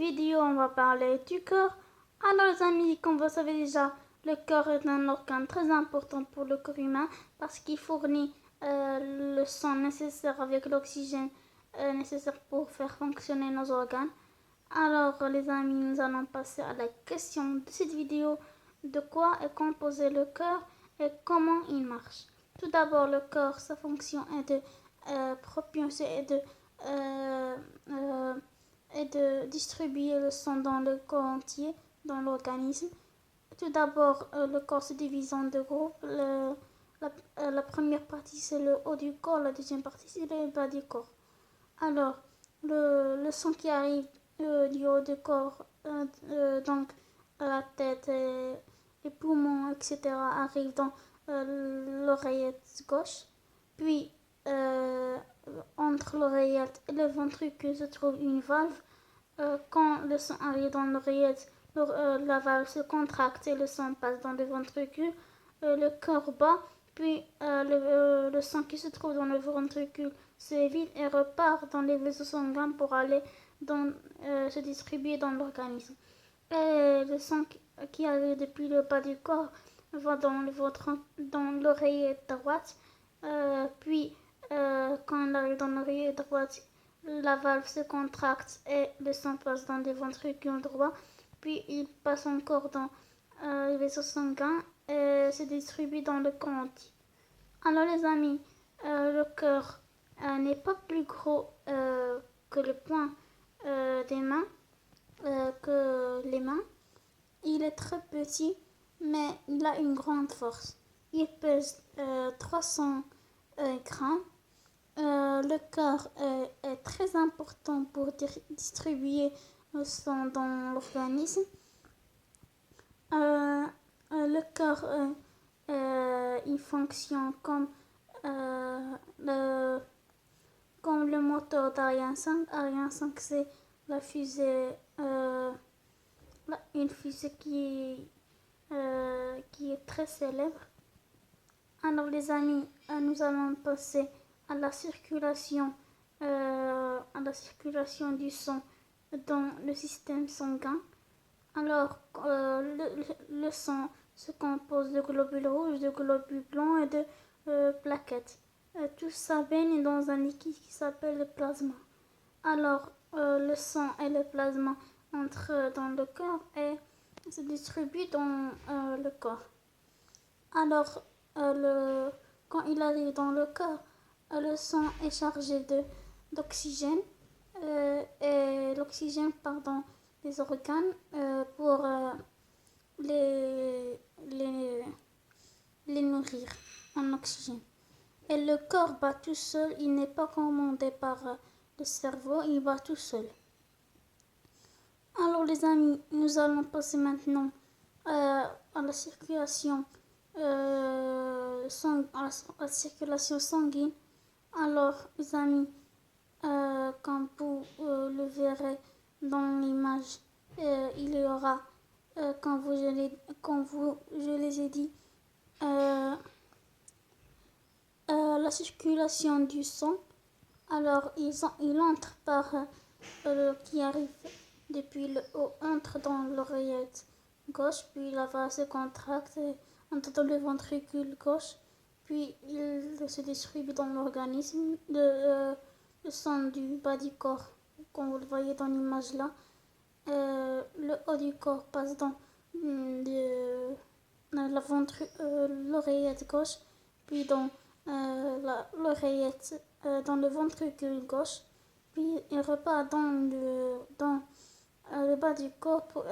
vidéo, on va parler du cœur. Alors les amis, comme vous savez déjà, le cœur est un organe très important pour le corps humain parce qu'il fournit le sang nécessaire avec l'oxygène nécessaire pour faire fonctionner nos organes. Alors les amis, nous allons passer à la question de cette vidéo. De quoi est composé le cœur et comment il marche? Tout d'abord, le cœur, sa fonction est de propulser et de distribuer le sang dans le corps entier, dans l'organisme. Tout d'abord, le corps se divise en deux groupes. La première partie, c'est le haut du corps. La deuxième partie, c'est le bas du corps. Alors, le sang qui arrive du haut du corps, donc la tête et les poumons, etc., arrive dans l'oreillette gauche. Puis, entre l'oreillette et le ventricule se trouve une valve. Quand le sang arrive dans l'oreillette, la valve se contracte et le sang passe dans le ventricule. Le cœur bat, puis le sang qui se trouve dans le ventricule se vide et repart dans les vaisseaux sanguins pour aller se distribuer dans l'organisme. Et le sang qui arrive depuis le bas du corps va dans l'oreillette droite. Puis, quand il arrive dans l'oreillette droite, la valve se contracte et le sang passe dans le ventricule droit. Puis, il passe encore dans les vaisseaux sanguins et se distribue dans le corps entier. Alors, les amis, le cœur n'est pas plus gros que le poing des mains, que les mains. Il est très petit, mais il a une grande force. Il pèse 300 grammes. Le cœur est très important pour distribuer le sang dans l'organisme. Le cœur il fonctionne comme le moteur d'Ariane 5. Ariane 5, c'est la fusée, une fusée qui est très célèbre. Alors les amis, nous allons passer à la circulation du sang dans le système sanguin. Alors le sang se compose de globules rouges, de globules blancs et de plaquettes. Tout ça baigne dans un liquide qui s'appelle le plasma. Alors le sang et le plasma entrent dans le corps et se distribuent dans le corps. Alors quand il arrive dans le corps, le sang est chargé d'oxygène et l'oxygène part dans les organes pour les nourrir en oxygène. Et le corps bat tout seul, il n'est pas commandé par le cerveau, il bat tout seul. Alors les amis, nous allons passer maintenant à la circulation sanguine. Alors les amis, comme vous le verrez dans l'image, il y aura, je les ai dit, la circulation du sang. Alors il entre par qui arrive depuis le haut, entre dans l'oreillette gauche, puis la valve se contracte et entre dans le ventricule gauche, puis il se distribue dans l'organisme. Le sang du bas du corps, comme vous le voyez dans l'image là, le haut du corps passe dans l'oreillette gauche, puis dans l'oreillette, dans le ventricule gauche, puis il repart dans le bas du corps pour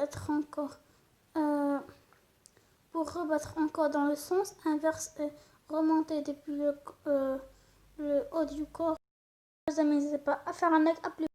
rebattre encore dans le sens inverse et remonter depuis le haut du corps. Les amis, n'hésitez pas à faire un like, à plus.